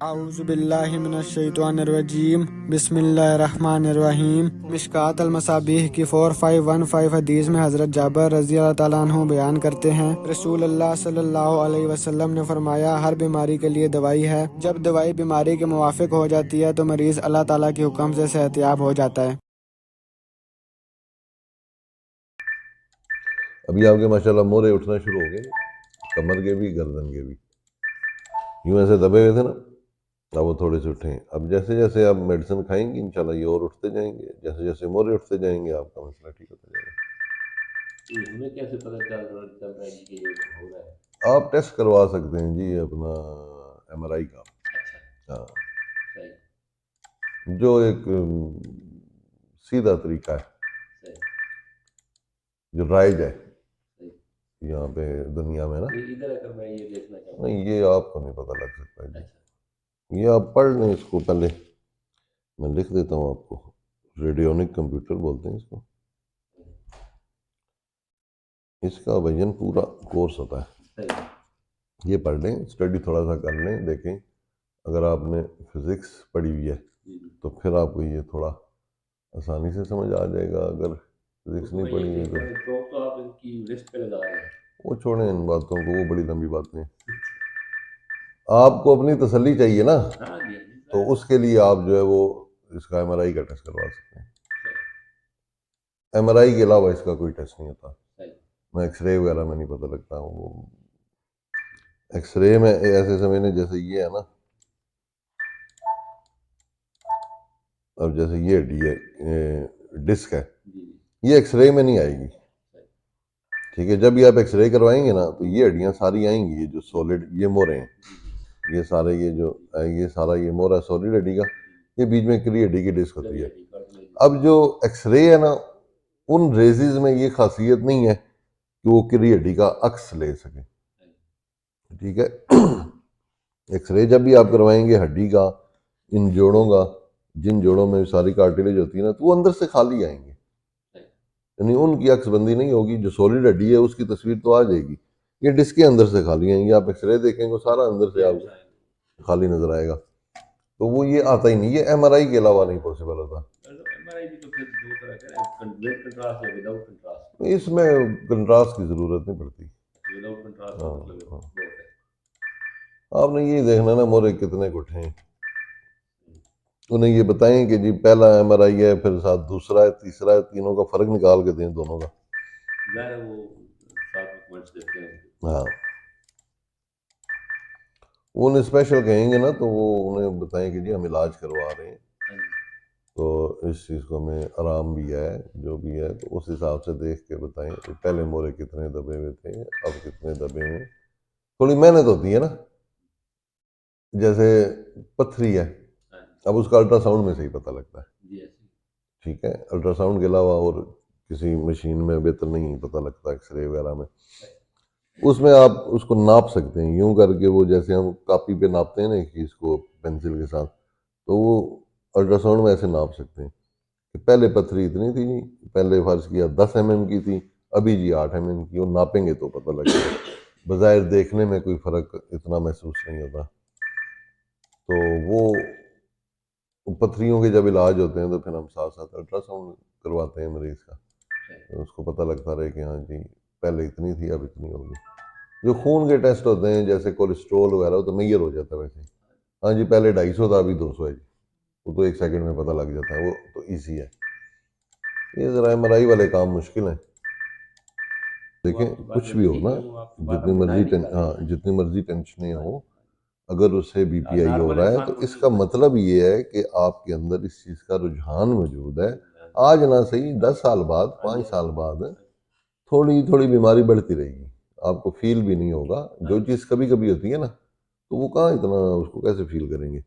औज़ुबिल्लाहि मिनश्शैतानिर्रजीम बिस्मिल्लाहिर्रहमानिर्रहीम। मिशकात अल-मसाबीह की 4515 हदीस में हज़रत जाबिर रज़ी अल्लाह ताला अन्हु बयान करते हैं, रसूल अल्लाह सल्लल्लाहु अलैहि वसल्लम ने फरमाया, हर बीमारी के लिए दवाई है। जब दवाई बीमारी के मुवाफिक हो जाती है तो मरीज़ अल्लाह ताला के हुक्म से सेहतयाब हो जाता है। अभी आपके माशाल्लाह मोरे उठना शुरू हो गए, कमर के भी गर्दन के भी। यूं ऐसे दबे हुए थे ना, अब वो थोड़े से उठे। अब जैसे जैसे आप मेडिसिन खाएंगी इंशाल्लाह ये और उठते जाएंगे, जैसे जैसे मोरे उठते जाएंगे आपका मसला ठीक होता जाएगा। हमें कैसे पता चल रहा है कि ये हो रहा है? आप टेस्ट करवा सकते हैं जी अपना MRI का। अच्छा, हाँ, सही जो एक सीधा तरीका है, सही जो राइज है सही। यहाँ पे दुनिया में ना। ये इधर आकर मैं ये देखना चाहूँगा। नहीं, ये आपको नहीं पता लग सकता जी। अच्छा, ये आप पढ़ लें इसको पहले, मैं लिख देता हूँ आपको। रेडियोनिक कंप्यूटर बोलते हैं इसको। इसका वजन पूरा कोर्स होता है। सही ये पढ़ लें, स्टडी थोड़ा सा कर लें, देखें। अगर आपने फिज़िक्स पढ़ी हुई है तो फिर आपको ये थोड़ा आसानी से समझ आ जाएगा। अगर फिज़िक्स नहीं पढ़ी है तो आप इनकी लिस्ट पे लगा रहे हैं। वो छोड़ें इन बातों को, वो बड़ी लंबी बातें हैं। आपको अपनी तसल्ली चाहिए ना, हाँ जी, तो उसके लिए आप जो है वो इसका MRI का टेस्ट करवा सकते हैं। MRI के अलावा इसका कोई टेस्ट नहीं होता। मैं एक्सरे वगैरह में नहीं पता लगता हूँ। वो एक्सरे में ऐसे समझने जैसे ये है ना, अब जैसे ये हड्डी है, डिस्क है, ये एक्सरे में नहीं आएगी। ठीक है, जब भी आप एक्सरे करवाएंगे ना तो ये हड्डियाँ सारी आएंगी, ये जो सॉलिड ये मोरे हैं, ये सारे ये जो ये सारा ये मोरा सॉलिड हड्डी का, ये बीच में क्री हड्डी की डिस्क होती है। अब जो एक्सरे है ना, उन रेजिज में ये खासियत नहीं है कि वो क्री हड्डी का अक्स ले सके। ठीक है, एक्सरे जब भी आप करवाएंगे हड्डी का, इन जोड़ों का, जिन जोड़ों में सारी कार्टिलेज होती है ना, तो वो अंदर से खाली आएंगे, यानी उनकी अक्सबंदी नहीं होगी। जो सॉलिड हड्डी है उसकी तस्वीर तो आ जाएगी, ये डिस्क के अंदर से खाली आएंगे। आप एक्सरे देखेंगे सारा अंदर से आपको खाली नजर आएगा। तो वो ये आता ही नहीं, ये MRI के अलावा नहीं पॉसिबल होता। इसमें कंट्रास्ट की जरूरत नहीं पड़ती। हाँ, आपने ये देखना ना मोरे कितने गुट हैं, उन्हें ये बताएं कि जी पहला MRI है, फिर साथ दूसरा है, तीसरा है, तीनों का फर्क निकाल के दें दोनों का। हाँ, वो उन्हें स्पेशल कहेंगे ना तो वो उन्हें बताएं कि जी हम इलाज करवा रहे हैं, तो इस चीज़ को हमें आराम भी है, जो भी है, तो उस हिसाब से देख के बताएं कि पहले मोरे कितने दबे हुए थे, अब कितने दबे हुए। थोड़ी मेहनत होती है ना, जैसे पथरी है, अब उसका अल्ट्रासाउंड में से ही पता लगता है। ठीक है, अल्ट्रासाउंड के अलावा और किसी मशीन में बेहतर नहीं पता लगता, एक्सरे वगैरह में। उसमें आप उसको नाप सकते हैं यूं करके, वो जैसे हम कापी पे नापते हैं ना कि इसको पेंसिल के साथ, तो वो अल्ट्रासाउंड में ऐसे नाप सकते हैं कि पहले पथरी इतनी थी जी, पहले फर्ज किया 10 mm की थी, अभी जी 8 mm की। और नापेंगे तो पता लगेगा। बज़ाहिर देखने में कोई फ़र्क इतना महसूस नहीं होता। तो वो पथरियों के जब इलाज होते हैं तो फिर हम साथ साथ अल्ट्रासाउंड करवाते हैं मरीज़ का, तो उसको पता लगता रहे कि हाँ जी पहले इतनी थी अब इतनी होगी। जो खून के टेस्ट होते हैं जैसे कोलेस्ट्रोल वगैरह, तो मैयर हो जाता है वैसे। हाँ जी, पहले 250 था अभी 200 है जी, वो तो 1 सेकंड में पता लग जाता है, वो तो ईजी है। ये ज़रा MRI वाले काम मुश्किल हैं। देखें, कुछ भी हो ना, जितनी मर्जी टेंशनें हो, अगर उससे BPI हो रहा है तो इसका मतलब ये है कि आपके अंदर इस चीज़ का रुझान मौजूद है। आज ना सही 10 साल बाद, 5 साल बाद थोड़ी थोड़ी बीमारी बढ़ती रहेगी, आपको फील भी नहीं होगा। जो चीज़ कभी कभी होती है ना, तो वो कहाँ इतना उसको कैसे फील करेंगे।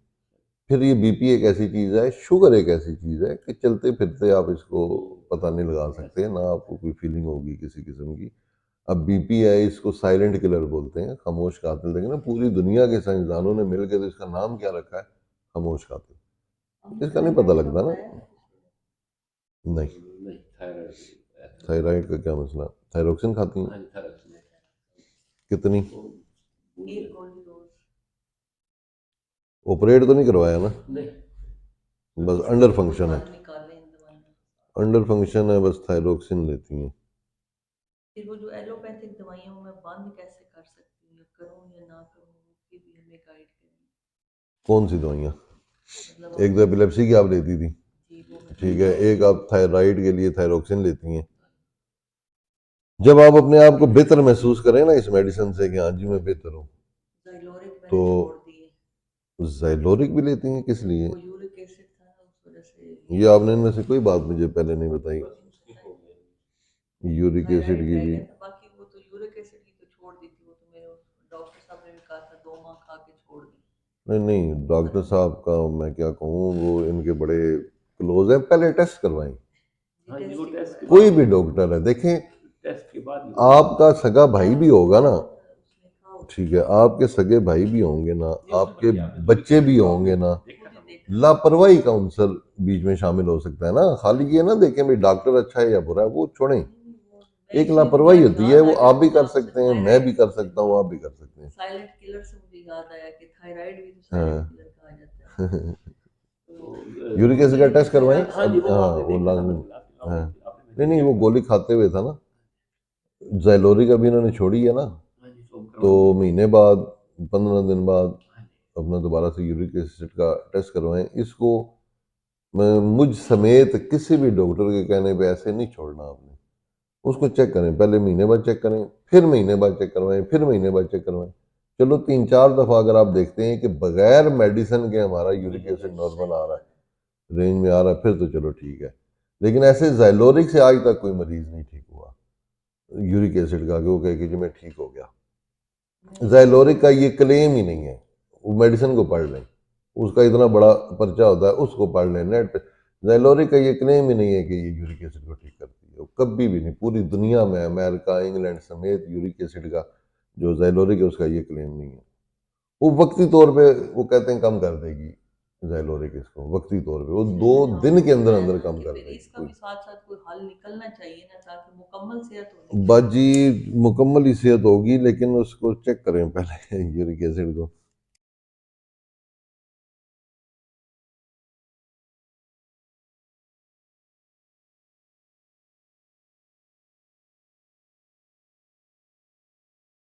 फिर ये BP एक ऐसी चीज़ है, शुगर एक ऐसी चीज़ है कि चलते फिरते आप इसको पता नहीं लगा सकते, ना आपको कोई फीलिंग होगी किसी किस्म की। अब BP है, इसको साइलेंट किलर बोलते हैं, खामोश कातिल। देखिए ना, पूरी दुनिया के साइंसदानों ने मिलकर तो इसका नाम क्या रखा है, खामोश कातिल। इसका नहीं पता लगता ना। नहीं, थायराइड का क्या मसला, थायरोक्सिन खाती हैं कितनी? ऑपरेट तो नहीं करवाया ना, नहीं बस अंडर फंक्शन है, निकालें इन दवाइयों। अंडर फंक्शन है, बस थायरोक्सिन लेती हैं। फिर वो जो एलोपैथिक दवाइयाँ मैं बंद कैसे कर सकती हूँ, या करूँ या ना करूँ, उसकी भी हमें गाइड करें। कौन सी दवाइयाँ? मतलब एक तो एपिलेप्सी की आप लेती थी, जी वो मैं ठीक है, एक आप थायराइड के लिए थायरोक्सिन लेती हैं। जब आप अपने आप को बेहतर महसूस करें ना इस मेडिसिन से कि हाँ जी मैं बेहतर हूँ, ज़ाइलोरिक मैंने तो छोड़ दिए। ज़ाइलोरिक भी लेती हैं, किस लिए? वो यूरिक एसिड था ना, उस वजह से ये आपने इनमें से कोई बात मुझे पहले नहीं बताई, यूरिक एसिड थायराइड की रह भी। गया था। बाकी वो तो यूरिक एसिड की तो छोड़ दी थी, वो तो मेरे डॉक्टर साहब ने भी कहा था 2 माह खा के छोड़ दी। नहीं नहीं, डॉक्टर साहब का मैं क्या कहूँ, वो इनके बड़े क्लोज हैं, पहले टेस्ट करवाएं। हाँ जी, वो टेस्ट के कोई बाद भी डॉक्टर है, देखें टेस्ट के बाद ही आपका सगा भाई भी होगा ना, उसने कहा होगा। ठीक है, आपके सगे भाई भी होंगे ना, आपके बच्चे भी होंगे ना, देखा था वो। लापरवाही का अंसर बीच में शामिल हो सकता है ना। खाली ये ना देखें भाई डॉक्टर अच्छा है या बुरा है, वो छोड़ें। एक लापरवाही होती है, वो आप भी कर सकते हैं, मैं भी कर सकता हूँ, आप भी कर सकते हैं। साइलेंट किलर से मुझे याद आया कि थायराइड भी तो हाँ। साइलेंट किलर कहा जाता है। तो यूरिक एसिड का टेस्ट करवाएं। हाँ जी, वो हाँ आपने वो देखा था, लाजमी। बिल्कुल आपने हाँ आपने नहीं वो गोली खाते हुए था ना। ज़ाइलोरिक अभी इन्होंने छोड़ी है ना, हाँ जी, तो तो महीने बाद 15 दिन बाद हाँ जी, अपना दोबारा से यूरिक एसिड का टेस्ट करवाएं। इसको मुझ समेत किसी भी डॉक्टर के कहने पे ऐसे नहीं छोड़ना आपने। उसको चेक करें, पहले महीने बाद चेक करें, फिर महीने बाद चेक करवाएं, फिर महीने बाद चेक करवाएं। चलो 3-4 दफ़ा अगर आप देखते हैं कि बगैर मेडिसिन के हमारा यूरिक एसिड नॉर्मल आ रहा है, रेंज में आ रहा है, फिर तो चलो ठीक है। लेकिन ऐसे ज़ाइलोरिक से आज तक कोई मरीज नहीं ठीक हुआ यूरिक एसिड का कि वो कहे कि जी मैं ठीक हो गया। ज़ाइलोरिक का ये क्लेम ही नहीं है, वो मेडिसिन को पढ़ लें, उसका इतना बड़ा पर्चा होता है, उसको पढ़ लें नेट पे। ज़ाइलोरिक का ये क्लेम ही नहीं है कि ये यूरिक एसिड को ठीक करती है, वो कभी भी नहीं। पूरी दुनिया में अमेरिका इंग्लैंड समेत यूरिक एसिड का जो ज़ाइलोरिक है उसका ये क्लेम नहीं है। वो वक्ती तौर पे वो कहते हैं कम कर देगी ज़ाइलोरिक, इसको वक्ती तौर पे वो 2 दिन के अंदर अंदर कम कर देगी। इसका भी साथ साथ कोई हल निकलना चाहिए ना, ताकि मुकम्मल सेहत होनी चाहिए। बाजी मुकम्मल ही सेहत होगी, लेकिन उसको चेक करें पहले यूरिक एसिड को।